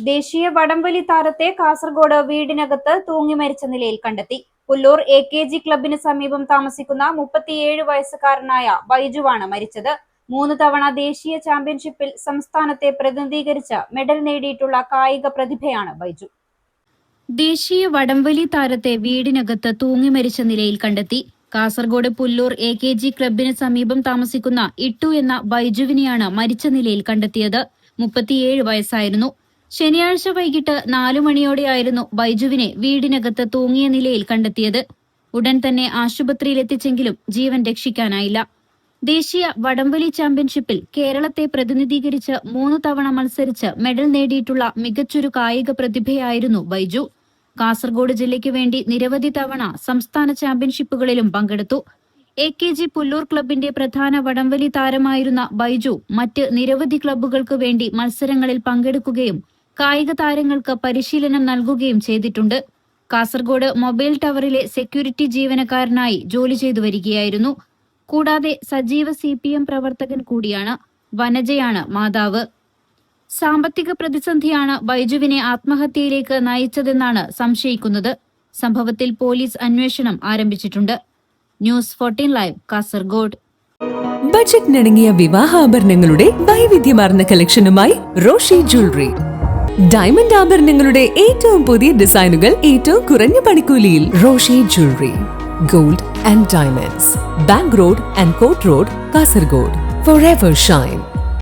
ദേശീയ വടംവലി താരത്തെ കാസർഗോഡ് വീടിനകത്ത് തൂങ്ങി മരിച്ച നിലയിൽ കണ്ടെത്തി. പുല്ലൂർ AKG ക്ലബിന് സമീപം താമസിക്കുന്ന 37 വയസ്സുകാരനായ ബൈജുവാണ് മരിച്ചത്. 3 തവണ ദേശീയ ചാമ്പ്യൻഷിപ്പിൽ സംസ്ഥാനത്തെ പ്രതിനിധീകരിച്ച് മെഡൽ നേടിയിട്ടുള്ള കായിക പ്രതിഭയാണ് ബൈജു. ദേശീയ വടംവലി താരത്തെ വീടിനകത്ത് തൂങ്ങി മരിച്ച നിലയിൽ കണ്ടെത്തി. കാസർഗോഡ് പുല്ലൂർ AKG ക്ലബിന് സമീപം താമസിക്കുന്ന ഇട്ടു എന്ന ബൈജുവിനെയാണ് മരിച്ച നിലയിൽ കണ്ടെത്തിയത്. 37 വയസ്സായിരുന്നു. ശനിയാഴ്ച വൈകിട്ട് 4 മണിയോടെയായിരുന്നു ബൈജുവിനെ വീടിനകത്ത് തൂങ്ങിയ നിലയിൽ കണ്ടെത്തിയത്. ഉടൻ തന്നെ ആശുപത്രിയിലെത്തിച്ചെങ്കിലും ജീവൻ രക്ഷിക്കാനായില്ല. ദേശീയ വടംവലി ചാമ്പ്യൻഷിപ്പിൽ കേരളത്തെ പ്രതിനിധീകരിച്ച് 3 തവണ മത്സരിച്ച് മെഡൽ നേടിയിട്ടുള്ള മികച്ചൊരു കായിക പ്രതിഭയായിരുന്നു ബൈജു. കാസർഗോഡ് ജില്ലയ്ക്ക് വേണ്ടി നിരവധി തവണ സംസ്ഥാന ചാമ്പ്യൻഷിപ്പുകളിലും പങ്കെടുത്തു. AKG പുല്ലൂർ ക്ലബിന്റെ പ്രധാന വടംവലി താരമായിരുന്ന ബൈജു മറ്റ് നിരവധി ക്ലബ്ബുകൾക്ക് വേണ്ടി മത്സരങ്ങളിൽ പങ്കെടുക്കുകയും കായിക താരങ്ങൾക്ക് പരിശീലനം നൽകുകയും ചെയ്തിട്ടുണ്ട്. കാസർഗോഡ് മൊബൈൽ ടവറിലെ സെക്യൂരിറ്റി ജീവനക്കാരനായി ജോലി ചെയ്തു വരികയായിരുന്നു. കൂടാതെ സജീവ CPM പ്രവർത്തകൻ കൂടിയാണ്. വനജയാണ് മാതാവ്. സാമ്പത്തിക പ്രതിസന്ധിയാണ് ബൈജുവിനെ ആത്മഹത്യയിലേക്ക് നയിച്ചതെന്നാണ് സംശയിക്കുന്നത്. സംഭവത്തിൽ പോലീസ് അന്വേഷണം ആരംഭിച്ചിട്ടുണ്ട്. News 14 live Kasaragod. ബജറ്റിനിണങ്ങിയ വിവാഹാഭരണങ്ങളുടെ വൈവിധ്യമാർന്ന കളക്ഷനുമായി റോഷി ജ്വല്ലറി. ഡയമണ്ട് ആഭരണങ്ങളുടെ ഏറ്റവും പുതിയ ഡിസൈനുകൾ ഏറ്റവും കുറഞ്ഞ പണിക്കൂലിയിൽ. Roshi jewellery, gold and diamonds, bank road and court road, Kasaragod. Forever shine.